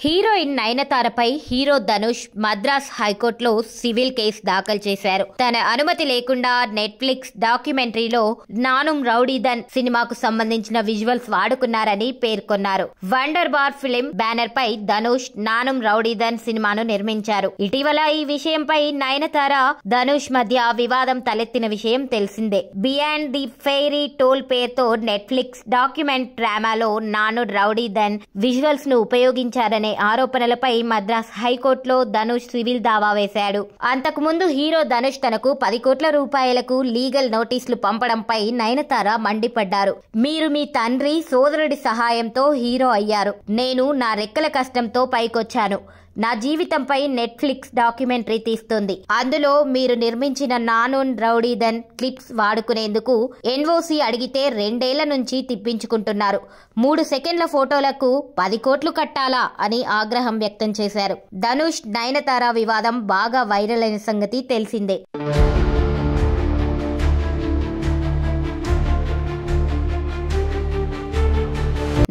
Heroine నయనతారపై hero Dhanush Madras హైకోర్టులో civil case దాఖలు చేశారు. తన అనుమతి లేకుండా నెట్ఫ్లిక్స్ డాక్యుమెంటరీలో నానుం రౌడీదన్ సినిమాకు సంబంధించిన విజువల్స్ వాడుకున్నారని పేర్కొన్నారు. వండర్ బార్ ఫిలిం బ్యానర్ పై ధనుష్ నానుం రౌడీదన్ సినిమాను నిర్మించారు. ఇటీవల ఈ విషయంపై నయనతార ధనుష్ మధ్య వివాదం తలెత్తిన విషయం తెలిసిందే. బియాండ్ ది ఫెయిరీ టోల్ పేరుతో నెట్ఫ్లిక్స్ డాక్యుమెంట్ డ్రామాలో నానుం రౌడీదన్ విజువల్స్ ను ఉపయోగించారనే ఆరోపణలపై మద్రాస్ హైకోర్టులో ధనుష్ సివిల్ దావా వేశాడు. అంతకుముందు హీరో ధనుష్ తనకు 10 కోట్ల రూపాయలకు లీగల్ నోటీసులు పంపడంపై నయనతార మండిపడ్డారు. మీరు మీ తండ్రి సోదరుడి సహాయంతో హీరో అయ్యారు. నేను నా రెక్కల కష్టంతో పైకొచ్చాను. నా జీవితంపై నెట్ఫ్లిక్స్ డాక్యుమెంటరీ తీస్తుంది. అందులో మీరు నిర్మించిన నానుం రౌడీదన్ క్లిప్స్ వాడుకునేందుకు ఎన్ఓసి అడిగితే 2 ఏళ్ల నుంచి తిప్పించుకుంటున్నారు. 3 సెకండ్ల ఫోటోలకు 10 కోట్లు కట్టాలా అని ఆగ్రహం వ్యక్తం చేశారు. ధనుష్ నయనతార వివాదం బాగా వైరల్ అయిన సంగతి తెలిసిందే.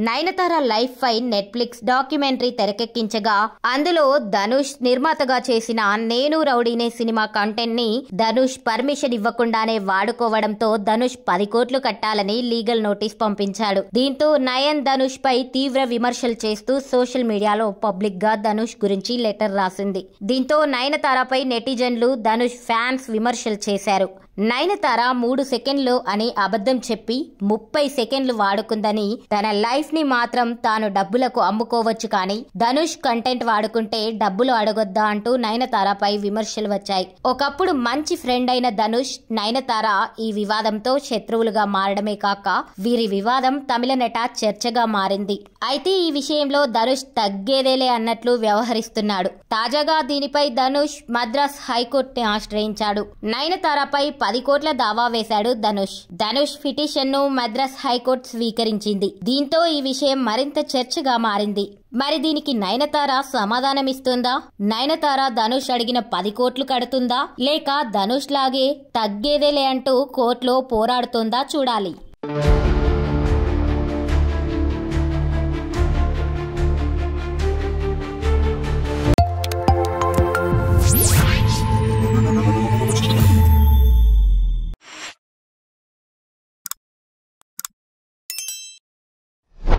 నయనతార లైఫ్ పై నెట్ఫ్లిక్స్ డాక్యుమెంటరీ తెరకెక్కించగా అందులో ధనుష్ నిర్మాతగా చేసిన నేను రౌడీనే సినిమా కంటెంట్ ని ధనుష్ పర్మిషన్ ఇవ్వకుండానే వాడుకోవడంతో ధనుష్ 10 కోట్లు కట్టాలని లీగల్ నోటీస్ పంపించాడు. దీంతో నయన్ ధనుష్ పై తీవ్ర విమర్శలు చేస్తూ సోషల్ మీడియాలో పబ్లిక్ గా ధనుష్ గురించి లెటర్ రాసింది. దీంతో నయనతారపై నెటిజన్లు ధనుష్ ఫ్యాన్స్ విమర్శలు చేశారు. నయనతార 3 సెకండ్లు అని అబద్ధం చెప్పి 30 సెకండ్లు వాడుకుందని, తన లైఫ్ ని మాత్రం తాను డబ్బులకు అమ్ముకోవచ్చు కానీ ధనుష్ కంటెంట్ వాడుకుంటే డబ్బులు అడగొద్దా అంటూ నయనతారపై విమర్శలు వచ్చాయి. ఒకప్పుడు మంచి ఫ్రెండ్ అయిన ధనుష్ నయనతార ఈ వివాదంతో శత్రువులుగా మారడమే కాక వీరి వివాదం తమిళ నట చర్చగా మారింది. అయితే ఈ విషయంలో ధనుష్ తగ్గేదేలే అన్నట్లు వ్యవహరిస్తున్నాడు. తాజాగా దీనిపై ధనుష్ మద్రాస్ హైకోర్టుని ఆశ్రయించాడు. నయనతారపై 10 కోట్ల దావా వేశాడు ధనుష్ పిటిషన్ ను మద్రాస్ హైకోర్టు స్వీకరించింది. దీంతో ఈ విషయం మరింత చర్చగా మారింది. మరి దీనికి నయనతార సమాధానమిస్తుందా? నయనతార ధనుష్ అడిగిన 10 కోట్లు కడుతుందా, లేక ధనుష్ లాగే తగ్గేదేలే అంటూ కోర్టులో పోరాడుతుందా చూడాలి.